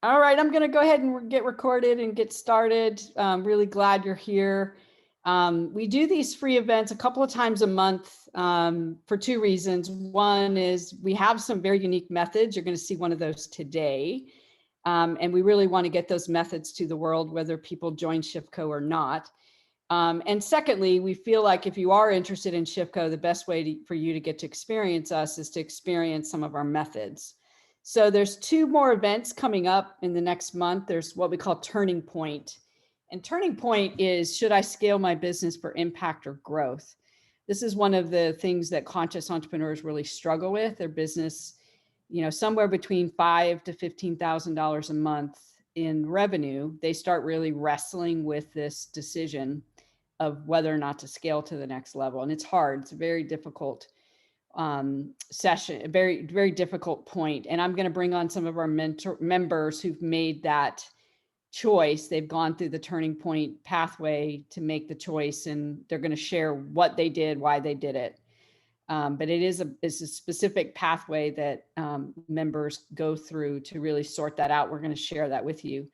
All right, I'm going to go ahead and get recorded and get started. Really glad you're here. We do these free events a couple of times a month for two reasons. One is we have some very unique methods. You're going to see one of those today. And we really want to get those methods to the world, whether people join Shiftco or not. And secondly, we feel like if you are interested in Shiftco, the best way for you to get to experience us is to experience some of our methods. So there's two more events coming up in the next month. There's what we call Turning Point. And Turning Point is, should I scale my business for impact or growth? This is one of the things that conscious entrepreneurs really struggle with. Their business, somewhere between $5,000 to $15,000 a month in revenue, they start really wrestling with this decision of whether or not to scale to the next level. And it's hard. It's a very difficult session, a very, very difficult point. And I'm going to bring on some of our members who've made that choice. They've gone through the Turning Point pathway to make the choice, and they're going to share what they did, why they did it. But it's a specific pathway that members go through to really sort that out. We're going to share that with you.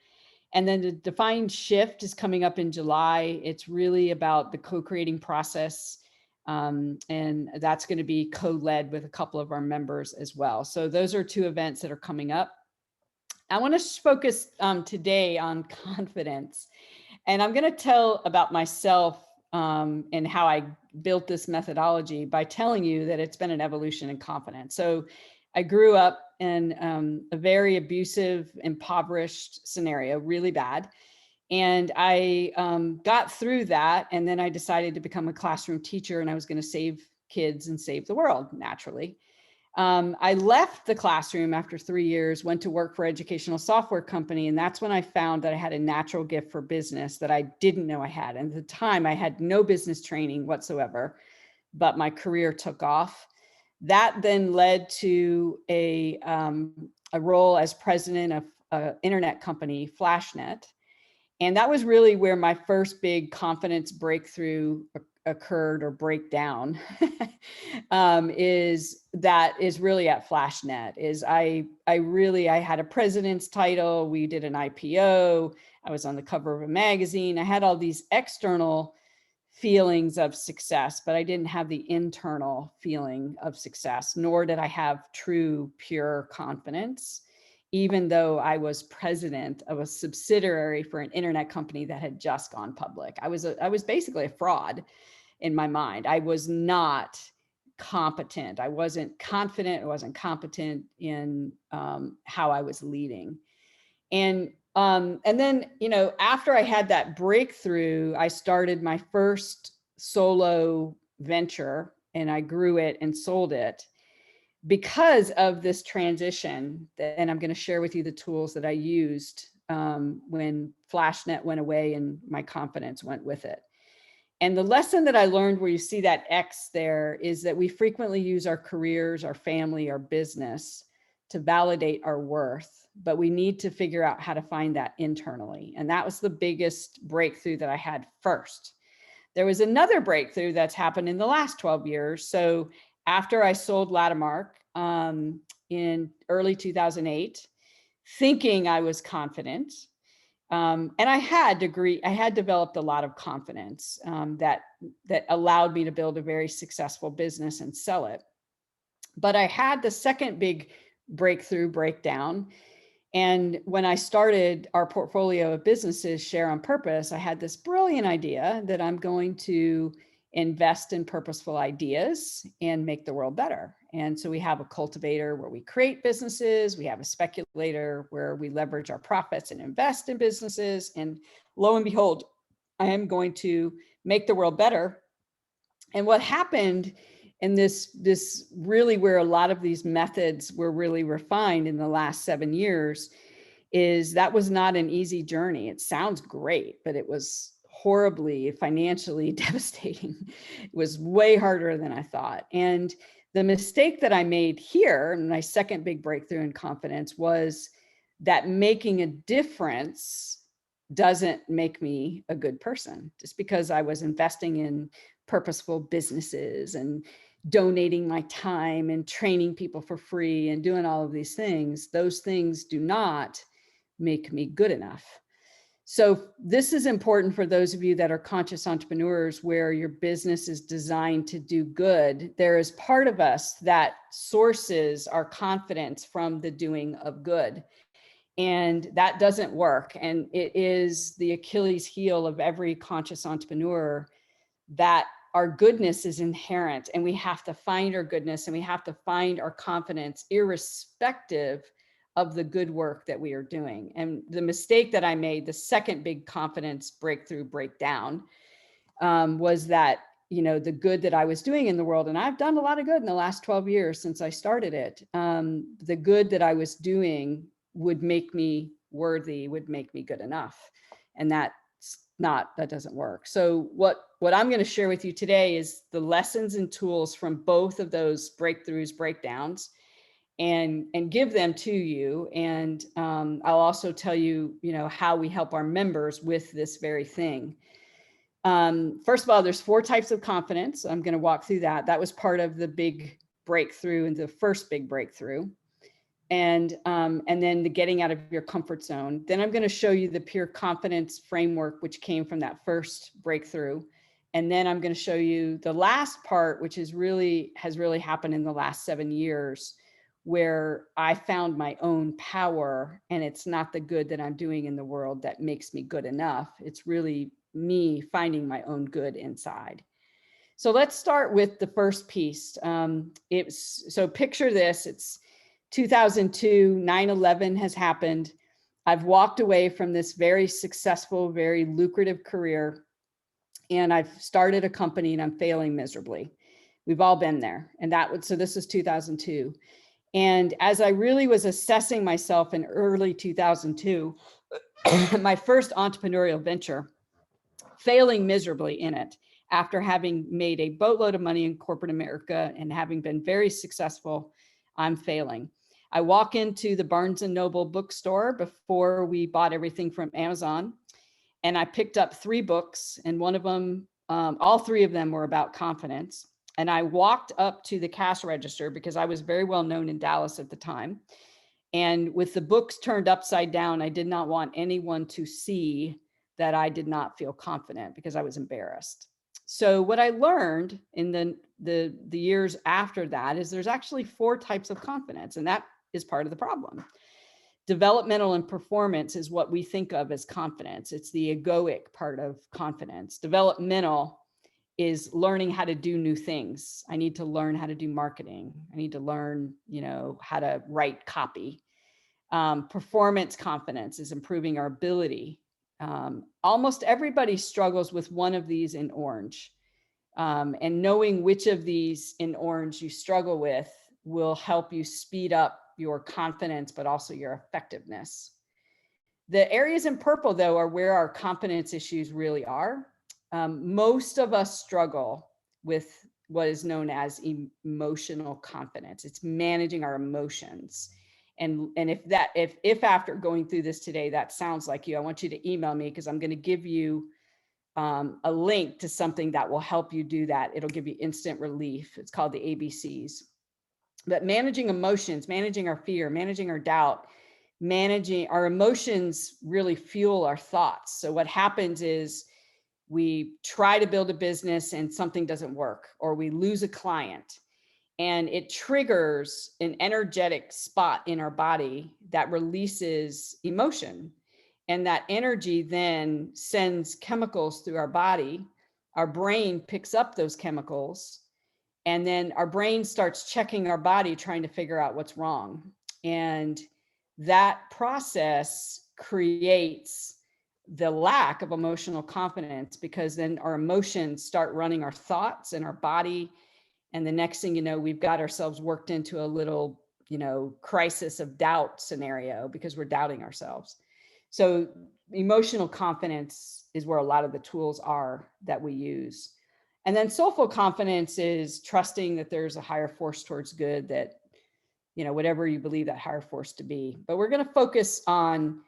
And then the Defined Shift is coming up in July. It's really about the co-creating process. And that's going to be co-led with a couple of our members as well. So those are two events that are coming up. I want to focus today on confidence. And I'm going to tell about myself and how I built this methodology by telling you that it's been an evolution in confidence. So I grew up in a very abusive, impoverished scenario, really bad. And I got through that. And then I decided to become a classroom teacher, and I was going to save kids and save the world, naturally. I left the classroom after 3 years, went to work for an educational software company. And that's when I found that I had a natural gift for business that I didn't know I had. And at the time, I had no business training whatsoever, but my career took off. That then led to a role as president of an internet company, FlashNet. And that was really where my first big confidence breakthrough occurred, or breakdown. Is really at FlashNet. I had a president's title. We did an IPO. I was on the cover of a magazine. I had all these external feelings of success, but I didn't have the internal feeling of success, nor did I have true, pure confidence, even though I was president of a subsidiary for an internet company that had just gone public. I was basically a fraud in my mind. I was not competent. I wasn't confident. I wasn't competent in how I was leading. And then, after I had that breakthrough, I started my first solo venture, and I grew it and sold it because of this transition. And I'm going to share with you the tools that I used when FlashNet went away and my confidence went with it. And the lesson that I learned, where you see that X there, is that we frequently use our careers, our family, our business to validate our worth, but we need to figure out how to find that internally. And that was the biggest breakthrough that I had first. There was another breakthrough that's happened in the last 12 years. So after I sold Latimark in early 2008, thinking I was confident, and I had developed a lot of confidence that allowed me to build a very successful business and sell it. But I had the second big breakdown. And when I started our portfolio of businesses, Share on Purpose, I had this brilliant idea that I'm going to invest in purposeful ideas and make the world better. And so we have a cultivator where we create businesses. We have a speculator where we leverage our profits and invest in businesses. And lo and behold, I am going to make the world better. And what happened, and this really where a lot of these methods were really refined in the last 7 years, is that was not an easy journey. It sounds great, but it was horribly financially devastating. It was way harder than I thought. And the mistake that I made here, and my second big breakthrough in confidence, was that making a difference doesn't make me a good person. Just because I was investing in purposeful businesses and donating my time and training people for free and doing all of these things, those things do not make me good enough. So this is important for those of you that are conscious entrepreneurs where your business is designed to do good. There is part of us that sources our confidence from the doing of good. And that doesn't work. And it is the Achilles heel of every conscious entrepreneur that our goodness is inherent, and we have to find our goodness and we have to find our confidence irrespective of the good work that we are doing. And the mistake that I made, the second big confidence breakdown, was that, the good that I was doing in the world, and I've done a lot of good in the last 12 years since I started it. The good that I was doing would make me worthy, would make me good enough. And that doesn't work. So what I'm going to share with you today is the lessons and tools from both of those breakdowns, and give them to you. And I'll also tell you, how we help our members with this very thing. First of all, there's 4 types of confidence. I'm going to walk through that. That was part of the big breakthrough, and the first big breakthrough. And then the getting out of your comfort zone. Then I'm going to show you the pure confidence framework, which came from that first breakthrough. And then I'm going to show you the last part, which has really happened in the last 7 years, where I found my own power. And it's not the good that I'm doing in the world that makes me good enough. It's really me finding my own good inside. So let's start with the first piece. So picture this. It's 2002, 9/11 has happened. I've walked away from this very successful, very lucrative career, and I've started a company and I'm failing miserably. We've all been there. And so this is 2002. And as I really was assessing myself in early 2002, my first entrepreneurial venture, failing miserably in it after having made a boatload of money in corporate America and having been very successful, I'm failing. I walk into the Barnes & Noble bookstore before we bought everything from Amazon, and I picked up 3 books, and one of them, all 3 of them were about confidence. And I walked up to the cash register because I was very well known in Dallas at the time. And with the books turned upside down, I did not want anyone to see that I did not feel confident because I was embarrassed. So what I learned in the years after that is there's actually 4 types of confidence, and that is part of the problem. Developmental and performance is what we think of as confidence. It's the egoic part of confidence. Developmental is learning how to do new things. I need to learn how to do marketing. I need to learn, how to write copy. Performance confidence is improving our ability. Almost everybody struggles with one of these in orange. And knowing which of these in orange you struggle with will help you speed up your confidence, but also your effectiveness. The areas in purple, though, are where our confidence issues really are. Most of us struggle with what is known as emotional confidence. It's managing our emotions. And if after going through this today, that sounds like you, I want you to email me, because I'm going to give you a link to something that will help you do that. It'll give you instant relief. It's called the ABCs. But managing emotions, managing our fear, managing our doubt, managing our emotions really fuel our thoughts. So what happens is we try to build a business and something doesn't work, or we lose a client, and it triggers an energetic spot in our body that releases emotion. And that energy then sends chemicals through our body. Our brain picks up those chemicals, and then our brain starts checking our body, trying to figure out what's wrong. And that process creates the lack of emotional confidence, because then our emotions start running our thoughts and our body. And the next thing you know, we've got ourselves worked into a little, crisis of doubt scenario because we're doubting ourselves. So emotional confidence is where a lot of the tools are that we use. And then soulful confidence is trusting that there's a higher force towards good, that, whatever you believe that higher force to be. But we're going to focus on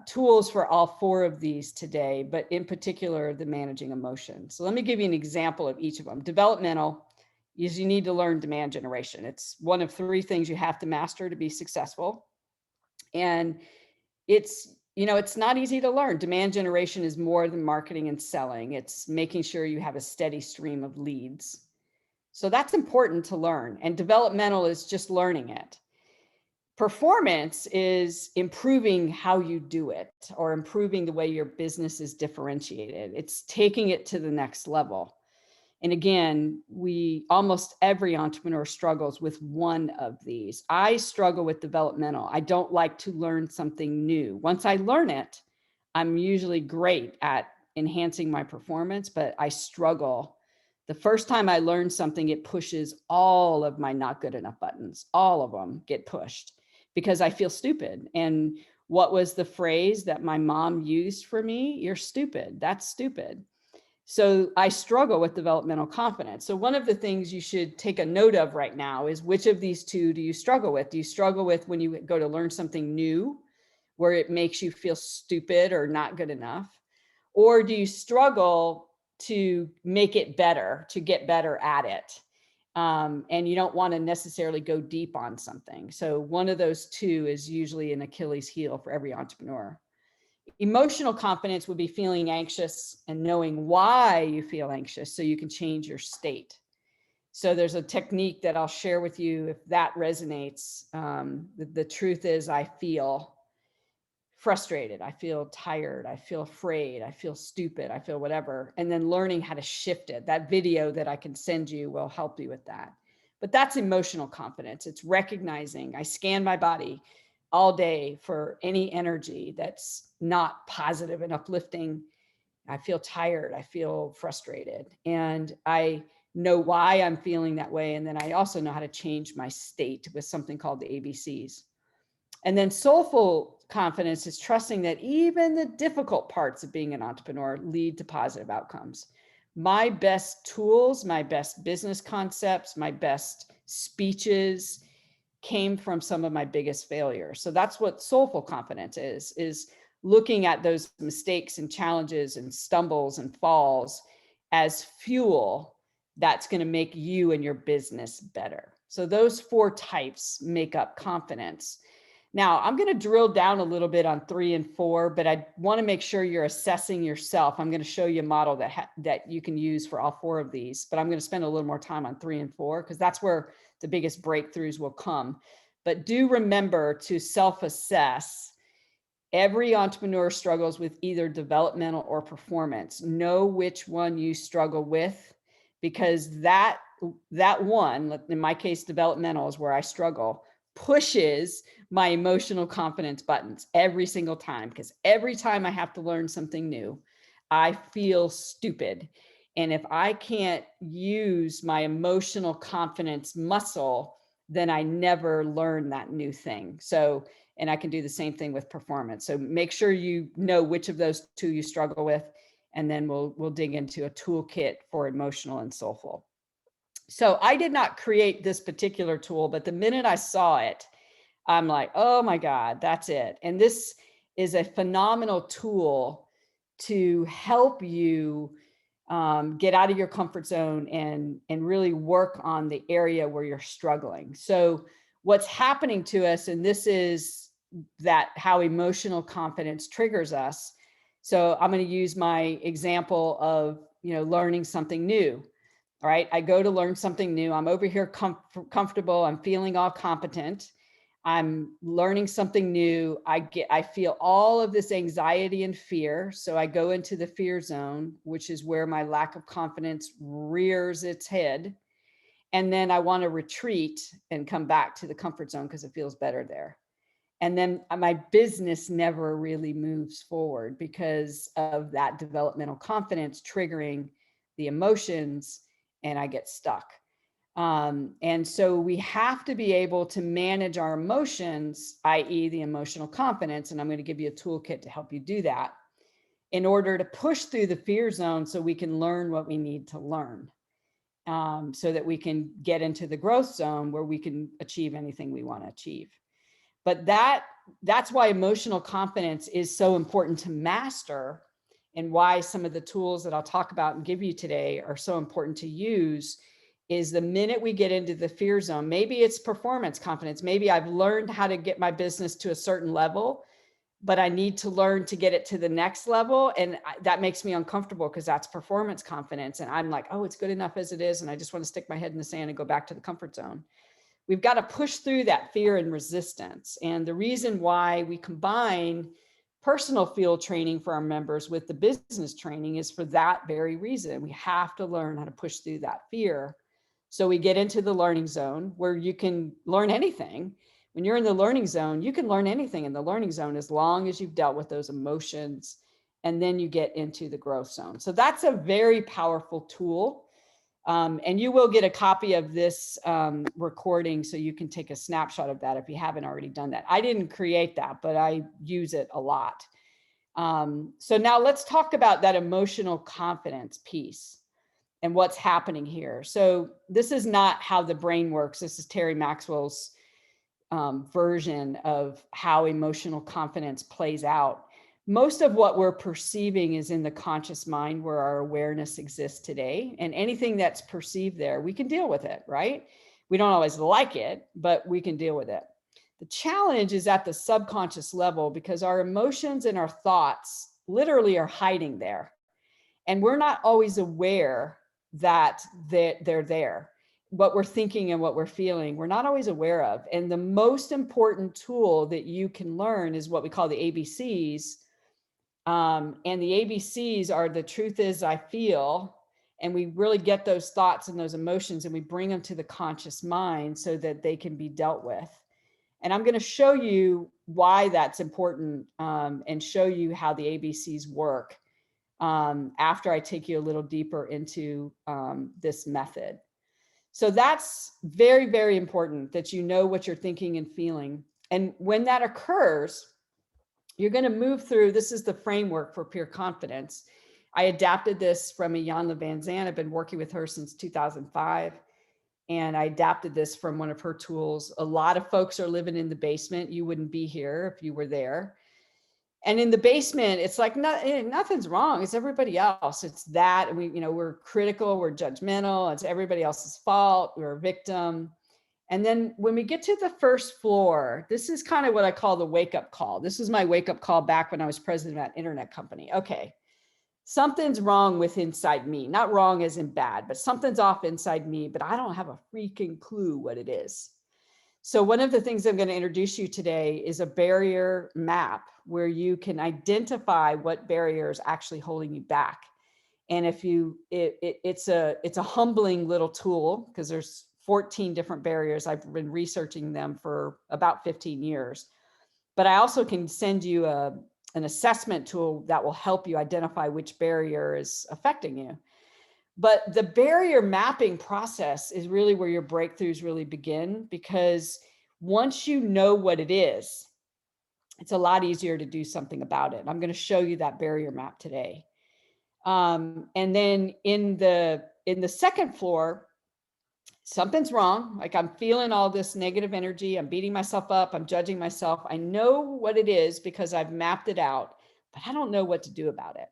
tools for all 4 of these today, but in particular, the managing emotions. So let me give you an example of each of them. Developmental is you need to learn demand generation. It's one of 3 things you have to master to be successful. And it's, it's not easy to learn. Demand generation is more than marketing and selling. It's making sure you have a steady stream of leads. So that's important to learn. And developmental is just learning it. Performance is improving how you do it, or improving the way your business is differentiated. It's taking it to the next level. And again, almost every entrepreneur struggles with one of these. I struggle with developmental. I don't like to learn something new. Once I learn it, I'm usually great at enhancing my performance, but I struggle. The first time I learn something, it pushes all of my not good enough buttons. All of them get pushed because I feel stupid. And what was the phrase that my mom used for me? You're stupid. That's stupid. So I struggle with developmental confidence. So one of the things you should take a note of right now is, which of these two do you struggle with? Do you struggle with when you go to learn something new, where it makes you feel stupid or not good enough? Or do you struggle to make it better, to get better at it? And you don't want to necessarily go deep on something. So one of those two is usually an Achilles heel for every entrepreneur. Emotional confidence would be feeling anxious and knowing why you feel anxious so you can change your state. So there's a technique that I'll share with you if that resonates. The truth is, I feel frustrated, I feel tired, I feel afraid, I feel stupid, I feel whatever. And then learning how to shift it. That video that I can send you will help you with that. But that's emotional confidence. It's recognizing I scan my body all day for any energy that's not positive and uplifting. I feel tired, I feel frustrated, and I know why I'm feeling that way. And then I also know how to change my state with something called the ABCs. And then soulful confidence is trusting that even the difficult parts of being an entrepreneur lead to positive outcomes. My best tools, my best business concepts, my best speeches came from some of my biggest failures. So that's what soulful confidence is looking at those mistakes and challenges and stumbles and falls as fuel that's going to make you and your business better. So those four types make up confidence. Now, I'm going to drill down a little bit on 3 and 4, but I want to make sure you're assessing yourself. I'm going to show you a model that you can use for all 4 of these, but I'm going to spend a little more time on 3 and 4 because that's where the biggest breakthroughs will come. But do remember to self-assess. Every entrepreneur struggles with either developmental or performance. Know which one you struggle with, because that one, in my case, developmental is where I struggle, pushes my emotional confidence buttons every single time, because every time I have to learn something new, I feel stupid. And if I can't use my emotional confidence muscle, then I never learn that new thing. So, and I can do the same thing with performance. So make sure you know which of those two you struggle with, and then we'll dig into a toolkit for emotional and soulful. So I did not create this particular tool, but the minute I saw it, I'm like, oh my God, that's it. And this is a phenomenal tool to help you get out of your comfort zone and really work on the area where you're struggling. So what's happening to us, and this is that how emotional confidence triggers us. So I'm going to use my example of, learning something new. All right. I go to learn something new. I'm over here comfortable. I'm feeling all competent. I'm learning something new. I feel all of this anxiety and fear. So I go into the fear zone, which is where my lack of confidence rears its head. And then I want to retreat and come back to the comfort zone because it feels better there. And then my business never really moves forward because of that developmental confidence triggering the emotions, and I get stuck. And so we have to be able to manage our emotions, i.e. the emotional confidence. And I'm going to give you a toolkit to help you do that in order to push through the fear zone so we can learn what we need to learn, so that we can get into the growth zone where we can achieve anything we want to achieve. But that's why emotional confidence is so important to master, and why some of the tools that I'll talk about and give you today are so important to use. Is the minute we get into the fear zone, maybe it's performance confidence, maybe I've learned how to get my business to a certain level, but I need to learn to get it to the next level. And that makes me uncomfortable because that's performance confidence. And I'm like, oh, it's good enough as it is. And I just want to stick my head in the sand and go back to the comfort zone. We've got to push through that fear and resistance. And the reason why we combine personal field training for our members with the business training is for that very reason. We have to learn how to push through that fear. So we get into the learning zone where you can learn anything. When you're in the learning zone, you can learn anything in the learning zone as long as you've dealt with those emotions. And then you get into the growth zone. So that's a very powerful tool. And you will get a copy of this recording so you can take a snapshot of that if you haven't already done that. I didn't create that, but I use it a lot. So now let's talk about that emotional confidence piece and what's happening here. So this is not how the brain works. This is Terry Maxwell's version of how emotional confidence plays out. Most of what we're perceiving is in the conscious mind where our awareness exists today, and anything that's perceived there, we can deal with it, right? We don't always like it, but we can deal with it. The challenge is at the subconscious level because our emotions and our thoughts literally are hiding there. And we're not always aware that they're there. What we're thinking and what we're feeling, we're not always aware of. And the most important tool that you can learn is what we call the ABCs. And the ABCs are the truth is I feel, and we really get those thoughts and those emotions and we bring them to the conscious mind so that they can be dealt with. And I'm going to show you why that's important and show you how the ABCs work after I take you a little deeper into this method. So that's very, very important that you know what you're thinking and feeling. And when that occurs, you're going to move through, this is the framework for pure confidence. I adapted this from Iyanla Vanzant. I've been working with her since 2005. And I adapted this from one of her tools. A lot of folks are living in the basement. You wouldn't be here if you were there. And in the basement, it's like nothing's wrong. It's everybody else. It's that. And we're critical, we're judgmental. It's everybody else's fault. We're a victim. And then when we get to the first floor, this is kind of what I call the wake-up call. This is my wake-up call back when I was president of that internet company. Okay, something's wrong with inside me. Not wrong as in bad, but something's off inside me, but I don't have a freaking clue what it is. So one of the things I'm going to introduce you today is a barrier map where you can identify what barrier is actually holding you back. And if it's a humbling little tool because there's 14 different barriers. I've been researching them for about 15 years, but I also can send you an assessment tool that will help you identify which barrier is affecting you. But the barrier mapping process is really where your breakthroughs really begin, because once you know what it is, it's a lot easier to do something about it. I'm going to show you that barrier map today. And then in the second floor, something's wrong. Like I'm feeling all this negative energy. I'm beating myself up. I'm judging myself. I know what it is because I've mapped it out, but I don't know what to do about it.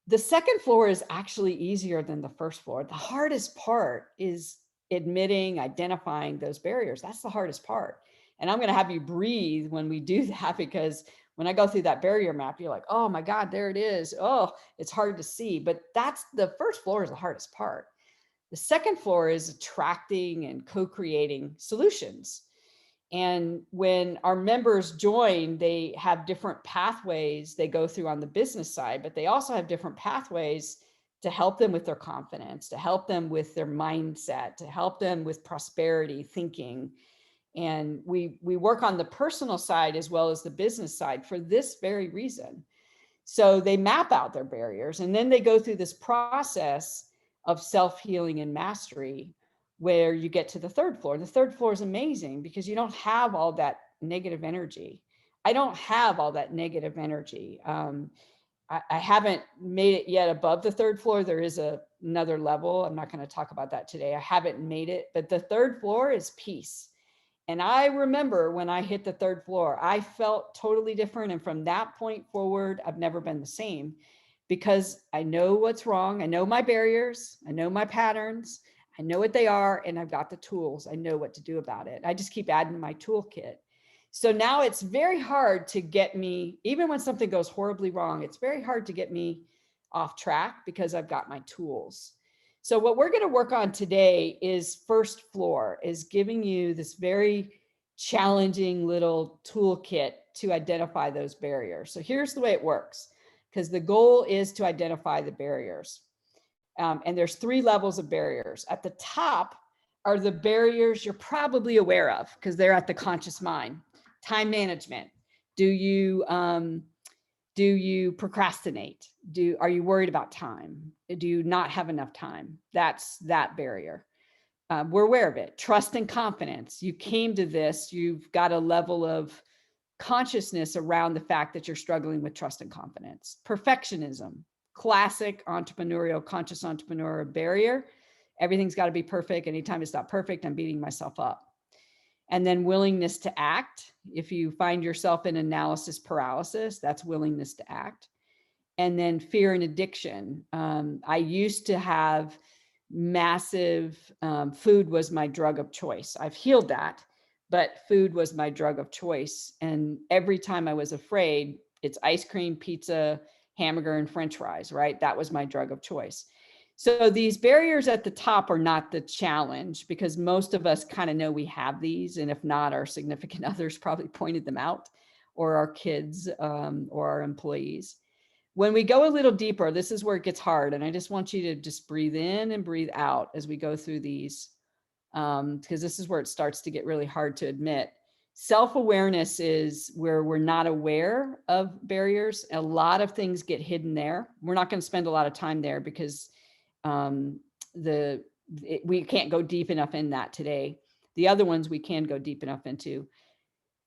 The second floor is actually easier than the first floor. The hardest part is admitting, identifying those barriers. That's the hardest part. And I'm going to have you breathe when we do that, because when I go through that barrier map, you're like, oh my God, there it is. Oh, it's hard to see. But that's the first floor is the hardest part. The second floor is attracting and co-creating solutions. And when our members join, they have different pathways they go through on the business side, but they also have different pathways to help them with their confidence, to help them with their mindset, to help them with prosperity thinking. And we work on the personal side as well as the business side for this very reason. So they map out their barriers, and then they go through this process of self-healing and mastery where you get to the third floor. The third floor is amazing because you don't have all that negative energy. I don't have all that negative energy. I haven't made it yet above the third floor. There is another level. I'm not going to talk about that today. I haven't made it, but the third floor is peace. And I remember when I hit the third floor, I felt totally different. And from that point forward, I've never been the same, because I know what's wrong. I know my barriers. I know my patterns. I know what they are, and I've got the tools. I know what to do about it. I just keep adding to my toolkit. So now it's very hard to get me, even when something goes horribly wrong, it's very hard to get me off track because I've got my tools. So what we're going to work on today is first floor, is giving you this very challenging little toolkit to identify those barriers. So here's the way it works, because the goal is to identify the barriers. And there's 3 levels of barriers. At the top are the barriers you're probably aware of because they're at the conscious mind. Time management. Do you procrastinate? Are you worried about time? Do you not have enough time? That's that barrier. We're aware of it. Trust and confidence. You came to this, you've got a level of consciousness around the fact that you're struggling with trust and confidence. Perfectionism, classic entrepreneurial, conscious entrepreneur barrier. Everything's got to be perfect. Anytime it's not perfect, I'm beating myself up. And then willingness to act. If you find yourself in analysis paralysis, that's willingness to act. And then fear and addiction. I used to have massive, food was my drug of choice. I've healed that, but food was my drug of choice. And every time I was afraid, it's ice cream, pizza, hamburger, and French fries, right? That was my drug of choice. So these barriers at the top are not the challenge because most of us kind of know we have these. And if not, our significant others probably pointed them out, or our kids, or our employees. When we go a little deeper, this is where it gets hard. And I just want you to just breathe in and breathe out as we go through these, because this is where it starts to get really hard to admit. Self-awareness is where we're not aware of barriers. A lot of things get hidden there. We're not going to spend a lot of time there because we can't go deep enough in that today. The other ones we can go deep enough into.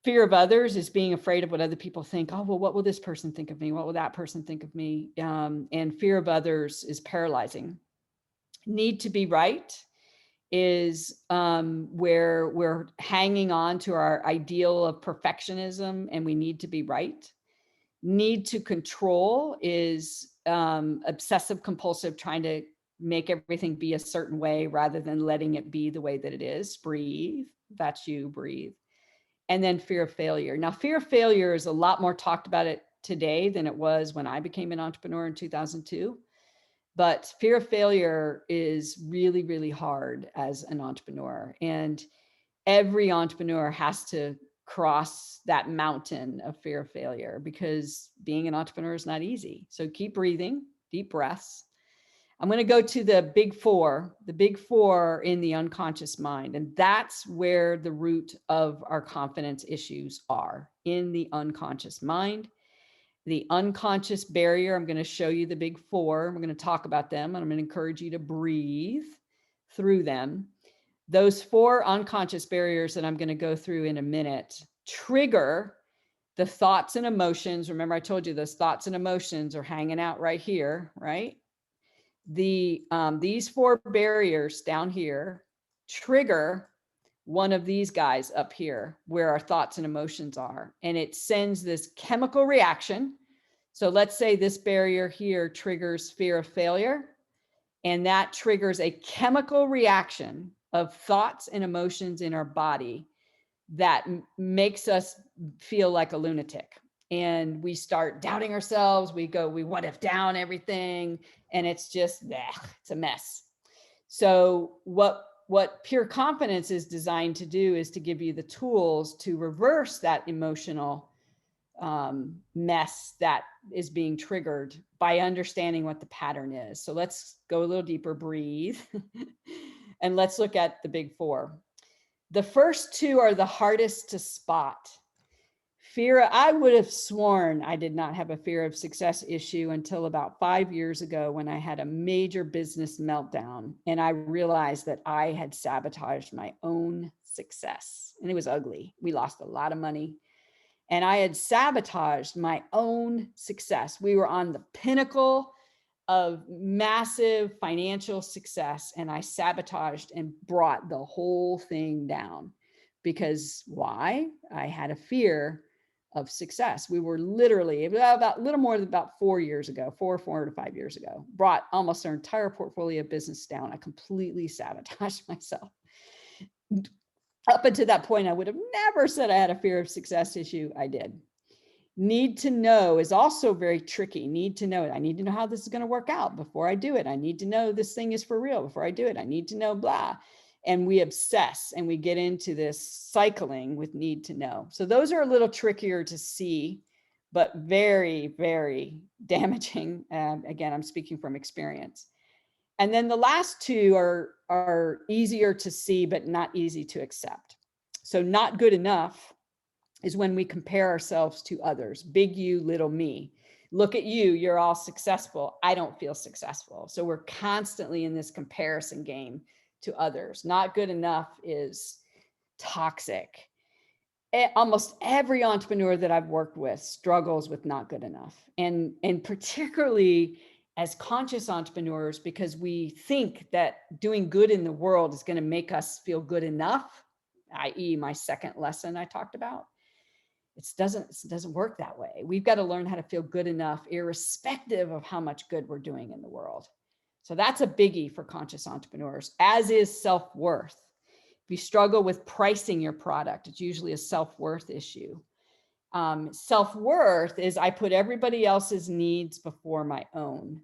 Fear of others is being afraid of what other people think. Oh, well, what will this person think of me? What will that person think of me? And fear of others is paralyzing. Need to be right is where we're hanging on to our ideal of perfectionism and we need to be right. Need to control is obsessive compulsive, trying to make everything be a certain way rather than letting it be the way that it is. Breathe. That's you, breathe. And then fear of failure. Now, fear of failure is a lot more talked about it today than it was when I became an entrepreneur in 2002. But fear of failure is really, really hard as an entrepreneur. And every entrepreneur has to cross that mountain of fear of failure because being an entrepreneur is not easy. So keep breathing, deep breaths. I'm going to go to the big four in the unconscious mind. And that's where the root of our confidence issues are, in the unconscious mind. The unconscious barrier, I'm going to show you the big four. We're going to talk about them, and I'm going to encourage you to breathe through them. Those 4 unconscious barriers that I'm going to go through in a minute trigger the thoughts and emotions. Remember, I told you those thoughts and emotions are hanging out right here, right? These 4 barriers down here trigger one of these guys up here where our thoughts and emotions are, and it sends this chemical reaction. So let's say this barrier here triggers fear of failure, and that triggers a chemical reaction of thoughts and emotions in our body that makes us feel like a lunatic. And we start doubting ourselves. We what if down everything. And it's just, it's a mess. So what pure confidence is designed to do is to give you the tools to reverse that emotional mess that is being triggered by understanding what the pattern is. So let's go a little deeper, breathe, and let's look at the big 4. The first 2 are the hardest to spot. Fear, I would have sworn I did not have a fear of success issue until about 5 years ago when I had a major business meltdown and I realized that I had sabotaged my own success. And it was ugly. We lost a lot of money. And I had sabotaged my own success. We were on the pinnacle of massive financial success, and I sabotaged and brought the whole thing down. Because why? I had a fear of success. We were literally about a little more than about 4 years ago, 4 to 5 years ago, brought almost our entire portfolio of business down. I completely sabotaged myself. Up until that point, I would have never said I had a fear of success issue. I did. Need to know is also very tricky. Need to know it. I need to know how this is going to work out before I do it. I need to know this thing is for real before I do it. I need to know blah. And we obsess and we get into this cycling with need to know. So those are a little trickier to see, but very, very damaging. Again, I'm speaking from experience. And then the last two are easier to see, but not easy to accept. So not good enough is when we compare ourselves to others. Big you, little me. Look at you, you're all successful. I don't feel successful. So we're constantly in this comparison game to others. Not good enough is toxic. Almost every entrepreneur that I've worked with struggles with not good enough. And particularly as conscious entrepreneurs, because we think that doing good in the world is going to make us feel good enough, i.e. my second lesson I talked about. It doesn't work that way. We've got to learn how to feel good enough, irrespective of how much good we're doing in the world. So that's a biggie for conscious entrepreneurs, as is self-worth. If you struggle with pricing your product, it's usually a self-worth issue. Self-worth is I put everybody else's needs before my own.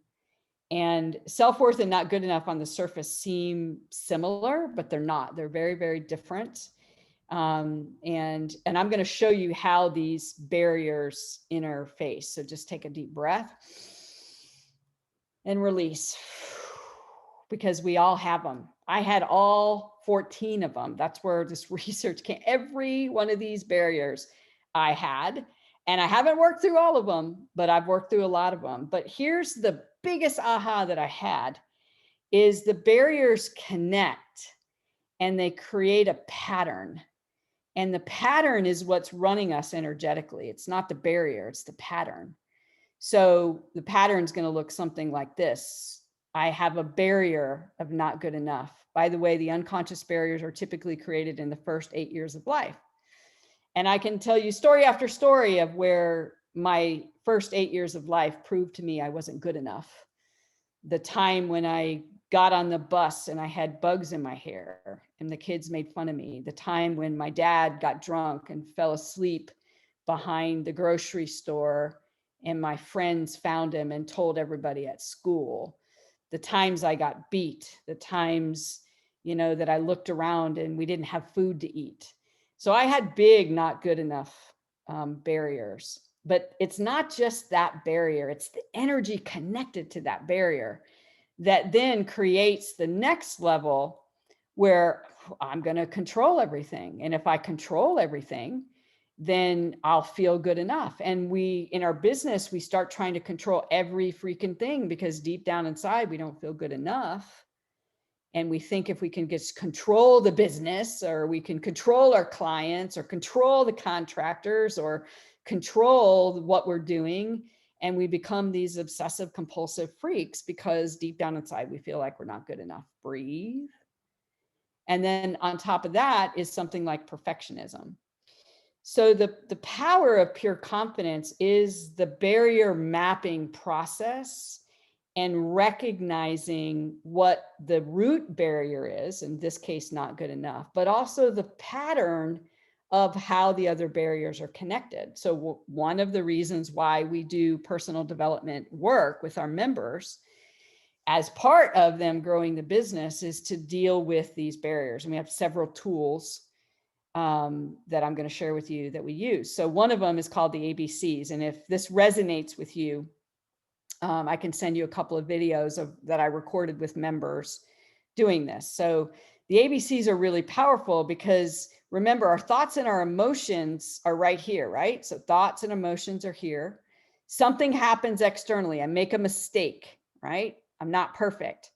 And self-worth and not good enough on the surface seem similar, but they're not. They're very, very different. And I'm going to show you how these barriers interface. So just take a deep breath and release, because we all have them. I had all 14 of them. That's where this research came. Every one of these barriers I had, and I haven't worked through all of them, but I've worked through a lot of them. But here's the biggest aha that I had is the barriers connect and they create a pattern. And the pattern is what's running us energetically. It's not the barrier, it's the pattern. So the pattern is going to look something like this. I have a barrier of not good enough. By the way, the unconscious barriers are typically created in the first 8 years of life. And I can tell you story after story of where my first 8 years of life proved to me I wasn't good enough. The time when I got on the bus and I had bugs in my hair and the kids made fun of me. The time when my dad got drunk and fell asleep behind the grocery store and my friends found him and told everybody at school. The times I got beat, the times, that I looked around and we didn't have food to eat. So I had big, not good enough barriers. But it's not just that barrier, it's the energy connected to that barrier that then creates the next level where I'm going to control everything. And if I control everything, then I'll feel good enough. And in our business, we start trying to control every freaking thing because deep down inside, we don't feel good enough. And we think if we can just control the business, or we can control our clients, or control the contractors, or control what we're doing, and we become these obsessive compulsive freaks because deep down inside, we feel like we're not good enough. Breathe. And then on top of that is something like perfectionism. So the power of pure confidence is the barrier mapping process and recognizing what the root barrier is, in this case, not good enough, but also the pattern of how the other barriers are connected. So one of the reasons why we do personal development work with our members as part of them growing the business is to deal with these barriers. And we have several tools that I'm going to share with you that we use. So one of them is called the ABCs. And if this resonates with you, I can send you a couple of videos that I recorded with members doing this. So the ABCs are really powerful because remember, our thoughts and our emotions are right here, right? So thoughts and emotions are here. Something happens externally. I make a mistake, right? I'm not perfect.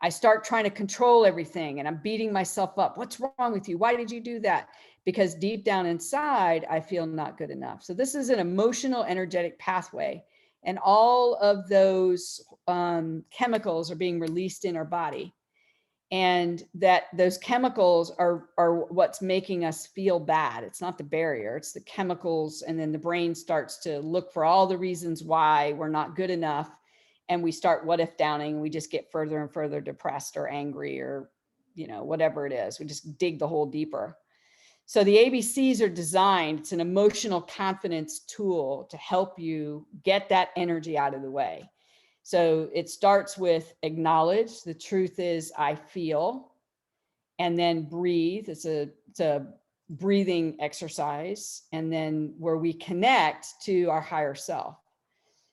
I start trying to control everything and I'm beating myself up. What's wrong with you? Why did you do that? Because deep down inside, I feel not good enough. So this is an emotional, energetic pathway. And all of those chemicals are being released in our body. And that those chemicals are what's making us feel bad. It's not the barrier, it's the chemicals. And then the brain starts to look for all the reasons why we're not good enough. And we start what if downing. We just get further and further depressed or angry or, whatever it is. We just dig the hole deeper. So the ABCs are designed, it's an emotional confidence tool to help you get that energy out of the way. So it starts with acknowledge. The truth is, I feel. And then breathe. It's a breathing exercise. And then where we connect to our higher self.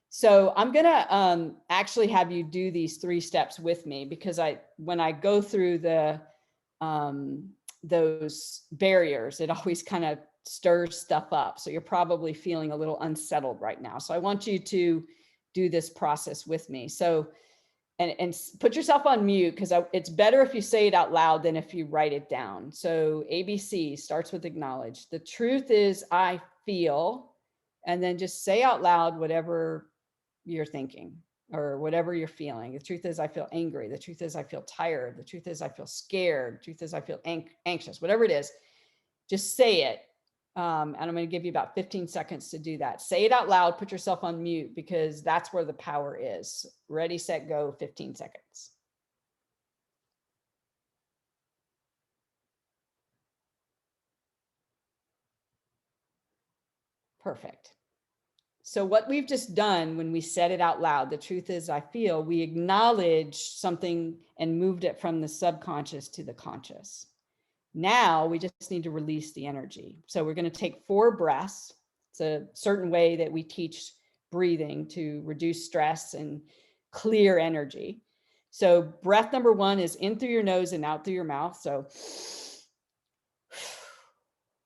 So I'm gonna actually have you do these 3 steps with me, because when I go through those barriers, it always kind of stirs stuff up. So you're probably feeling a little unsettled right now. So I want you to do this process with me. So, and put yourself on mute, because it's better if you say it out loud than if you write it down. So ABC starts with acknowledge. The truth is, I feel, and then just say out loud whatever you're thinking or whatever you're feeling. The truth is, I feel angry. The truth is, I feel tired. The truth is, I feel scared. The truth is, I feel anxious. Whatever it is, just say it. And I'm going to give you about 15 seconds to do that. Say it out loud, put yourself on mute, because that's where the power is. Ready, set, go, 15 seconds. Perfect. So what we've just done when we said it out loud, the truth is, I feel, we acknowledged something and moved it from the subconscious to the conscious. Now we just need to release the energy. So we're going to take 4 breaths. It's a certain way that we teach breathing to reduce stress and clear energy. So breath number 1 is in through your nose and out through your mouth. So,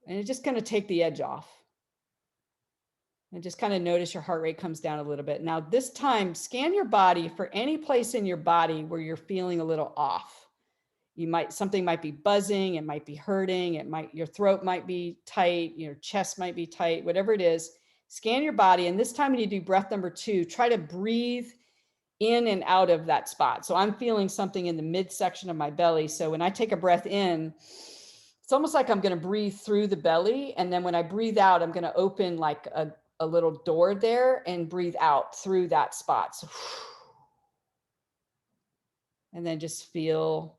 and it's just going to take the edge off. And just kind of notice your heart rate comes down a little bit. Now this time, scan your body for any place in your body where you're feeling a little off. Something might be buzzing, it might be hurting, your throat might be tight, your chest might be tight, whatever it is. Scan your body, and this time when you do breath number 2, try to breathe in and out of that spot. So I'm feeling something in the midsection of my belly. So when I take a breath in, it's almost like I'm going to breathe through the belly, and then when I breathe out, I'm going to open like a little door there and breathe out through that spot. So, and then just feel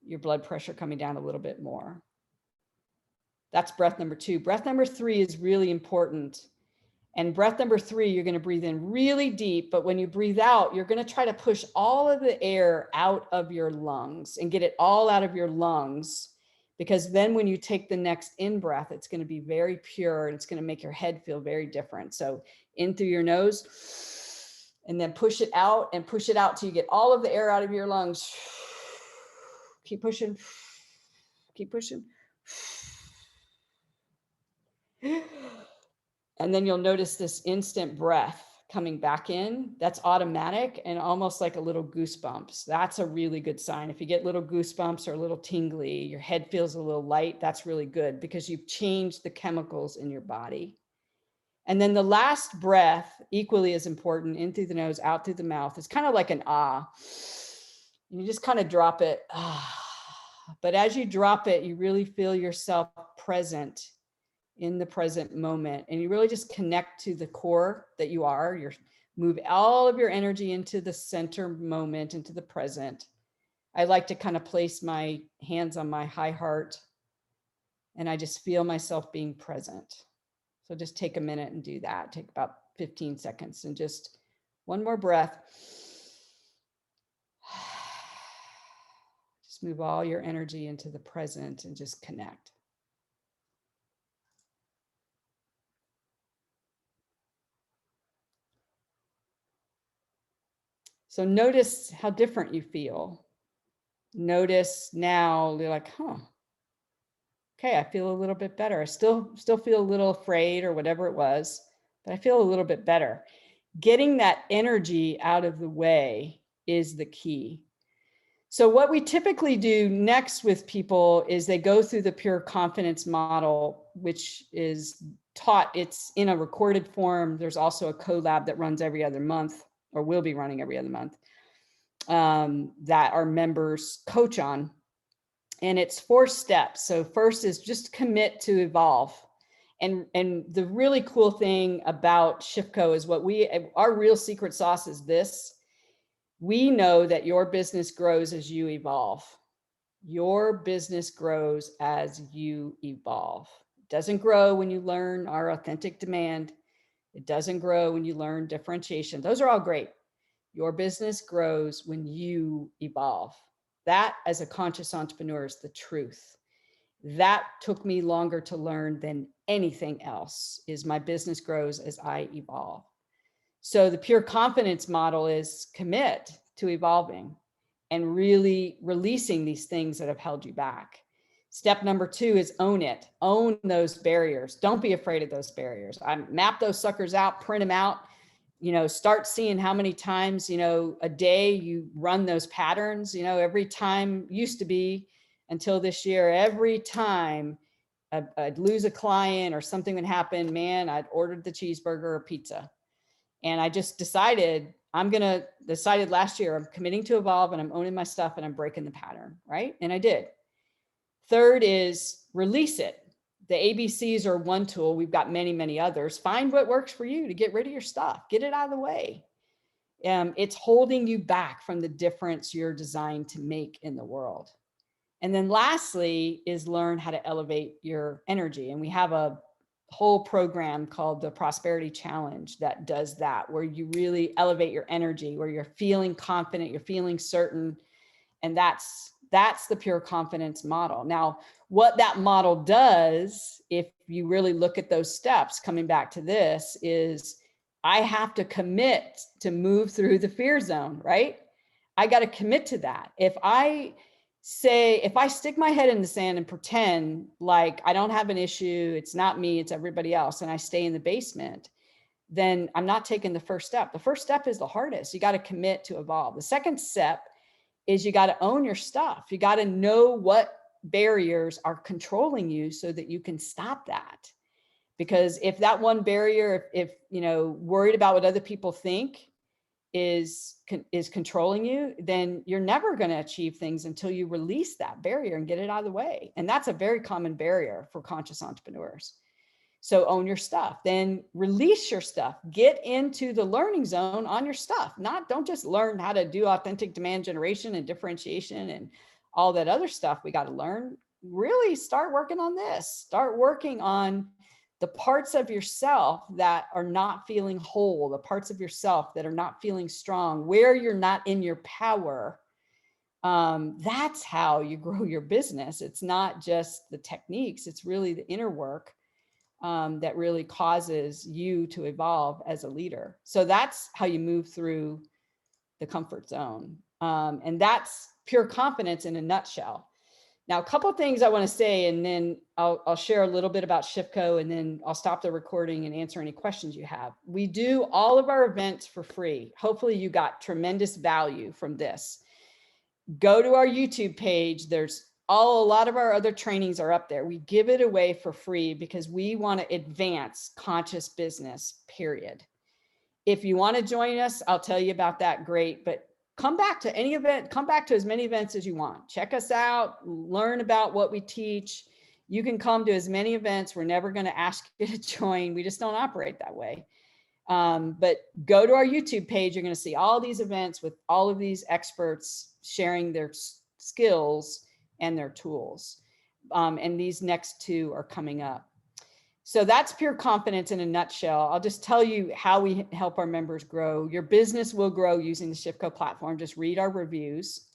your blood pressure coming down a little bit more. That's breath number 2. Breath number 3 is really important. And breath number 3, you're going to breathe in really deep, but when you breathe out, you're going to try to push all of the air out of your lungs and get it all out of your lungs, because then when you take the next in breath, it's going to be very pure and it's going to make your head feel very different. So in through your nose and then push it out till you get all of the air out of your lungs. Keep pushing, keep pushing. And then you'll notice this instant breath coming back in. That's automatic and almost like a little goosebumps. That's a really good sign. If you get little goosebumps or a little tingly, your head feels a little light, that's really good, because you've changed the chemicals in your body. And then the last breath, equally as important, in through the nose, out through the mouth. It's kind of like an ah. You just kind of drop it. But as you drop it, you really feel yourself present in the present moment. And you really just connect to the core that you are. You move all of your energy into the center moment, into the present. I like to kind of place my hands on my high heart, and I just feel myself being present. So just take a minute and do that. Take about 15 seconds and just one more breath. Just move all your energy into the present and just connect. So notice how different you feel. Notice now you're like, okay, I feel a little bit better. I still feel a little afraid or whatever it was, but I feel a little bit better. Getting that energy out of the way is the key. So what we typically do next with people is they go through the pure confidence model, which is taught, it's in a recorded form. There's also a collab that runs every other month, or will be running every other month, that our members coach on. And it's 4 steps. So first is just commit to evolve. And the really cool thing about Shiftco is our real secret sauce is this. We know that your business grows as you evolve. Your business grows as you evolve. It doesn't grow when you learn our authentic demand. It doesn't grow when you learn differentiation. Those are all great. Your business grows when you evolve. That, as a conscious entrepreneur, is the truth. That took me longer to learn than anything else, is my business grows as I evolve. So the pure confidence model is commit to evolving and really releasing these things that have held you back. Step number 2 is own it. Own those barriers. Don't be afraid of those barriers. I map those suckers out, print them out, start seeing how many times, a day you run those patterns. Every time used to be, until this year, every time I'd lose a client or something would happen, man, I'd ordered the cheeseburger or pizza. And I just decided decided last year, I'm committing to evolve and I'm owning my stuff and I'm breaking the pattern, right? And I did. Third is release it. The ABCs are one tool. We've got many, many others. Find what works for you to get rid of your stuff. Get it out of the way. It's holding you back from the difference you're designed to make in the world. And then lastly is learn how to elevate your energy. And we have a whole program called the Prosperity Challenge that does that, where you really elevate your energy, where you're feeling confident, you're feeling certain. And that's the pure confidence model. Now, what that model does, if you really look at those steps, coming back to this, is I have to commit to move through the fear zone, right? I got to commit to that. If I stick my head in the sand and pretend like I don't have an issue, it's not me, it's everybody else, and I stay in the basement, then I'm not taking the first step. The first step is the hardest. You got to commit to evolve. The second step is you got to own your stuff. You got to know what barriers are controlling you so that you can stop that. Because if that one barrier, if worried about what other people think is controlling you, then you're never going to achieve things until you release that barrier and get it out of the way. And that's a very common barrier for conscious entrepreneurs. So own your stuff, then release your stuff, get into the learning zone on your stuff. Don't just learn how to do authentic demand generation and differentiation and all that other stuff we got to learn. Really start working on this. Start working on the parts of yourself that are not feeling whole, the parts of yourself that are not feeling strong, where you're not in your power. That's how you grow your business. It's not just the techniques, it's really the inner work that really causes you to evolve as a leader. So that's how you move through the comfort zone. And that's pure confidence in a nutshell. Now, a couple of things I want to say, and then I'll share a little bit about Shiftco, and then I'll stop the recording and answer any questions you have. We do all of our events for free. Hopefully you got tremendous value from this. Go to our YouTube page. A lot of our other trainings are up there. We give it away for free because we want to advance conscious business, period. If you want to join us, I'll tell you about that. Great. But come back to any event, come back to as many events as you want. Check us out, learn about what we teach. You can come to as many events. We're never going to ask you to join. We just don't operate that way. But go to our YouTube page. You're going to see all these events with all of these experts sharing their skills and their tools. And these next two are coming up. So that's pure confidence in a nutshell. I'll just tell you how we help our members grow. Your business will grow using the Shiftco platform. Just read our reviews.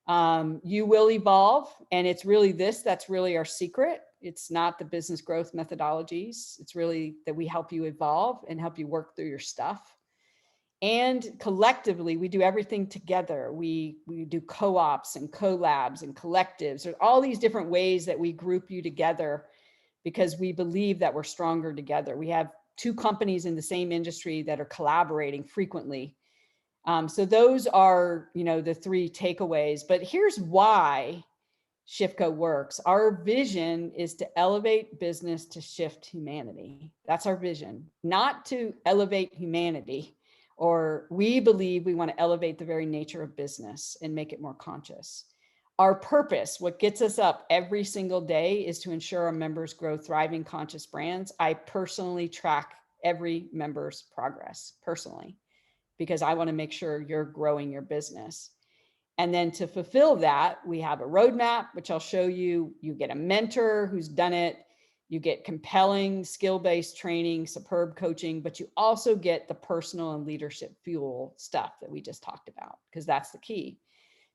You will evolve, and it's really that's really our secret. It's not the business growth methodologies. It's really that we help you evolve and help you work through your stuff. And collectively, we do everything together. We do co-ops and collabs and collectives. There's all these different ways that we group you together because we believe that we're stronger together. We have 2 companies in the same industry that are collaborating frequently. So those are, the 3 takeaways. But here's why Shiftco works. Our vision is to elevate business to shift humanity. That's our vision, not to elevate humanity. Or we believe we want to elevate the very nature of business and make it more conscious. Our purpose, what gets us up every single day, is to ensure our members grow thriving conscious brands. I personally track every member's progress personally because I want to make sure you're growing your business. And then to fulfill that, we have a roadmap, which I'll show you. You get a mentor who's done it. You get compelling skill-based training, superb coaching, but you also get the personal and leadership fuel stuff that we just talked about, because that's the key.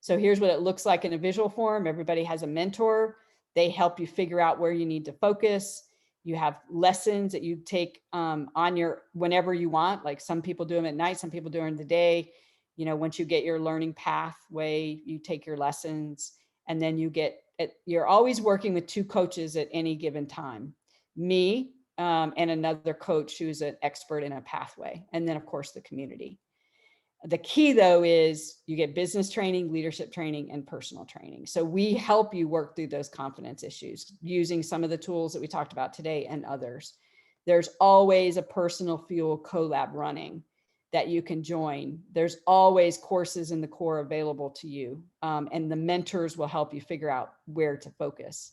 So here's what it looks like in a visual form. Everybody has a mentor. They help you figure out where you need to focus. You have lessons that you take on your, whenever you want. Like some people do them at night, some people during the day. You know, once you get your learning pathway, you take your lessons, and then you're always working with two coaches at any given time. Me and another coach who's an expert in a pathway. And then of course the community. The key though is you get business training, leadership training, and personal training. So we help you work through those confidence issues using some of the tools that we talked about today and others. There's always a personal fuel collab running that you can join. There's always courses in the core available to you. And the mentors will help you figure out where to focus.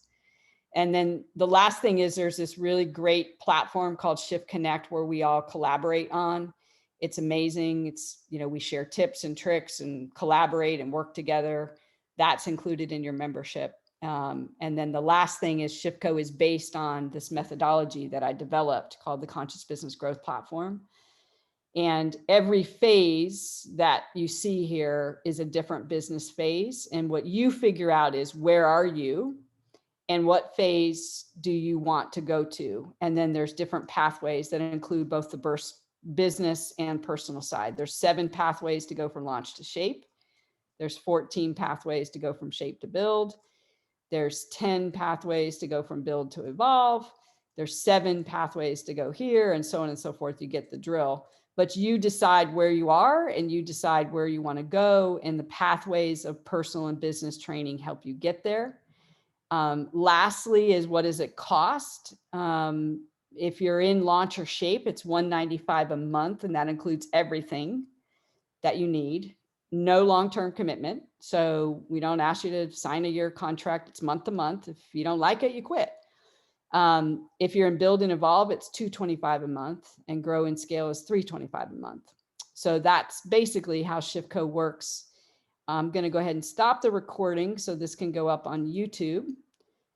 And then the last thing is there's this really great platform called Shift Connect where we all collaborate on. It's amazing. It's, you know, we share tips and tricks and collaborate and work together. That's included in your membership. And then the last thing is Shiftco is based on this methodology that I developed called the Conscious Business Growth Platform. And every phase that you see here is a different business phase. And what you figure out is where are you and what phase do you want to go to? And then there's different pathways that include both the business and personal side. There's 7 pathways to go from launch to shape. There's 14 pathways to go from shape to build. There's 10 pathways to go from build to evolve. There's 7 pathways to go here, and so on and so forth. You get the drill, but you decide where you are and you decide where you want to go, and the pathways of personal and business training help you get there. Lastly is, what does it cost? If you're in launch or shape, it's $195 a month, and that includes everything that you need. No long-term commitment. So we don't ask you to sign a year contract. It's month to month. If you don't like it, you quit. If you're in build and evolve, it's $225 a month, and grow and scale is $325 a month. So that's basically how Shiftco works. I'm going to go ahead and stop the recording so this can go up on YouTube.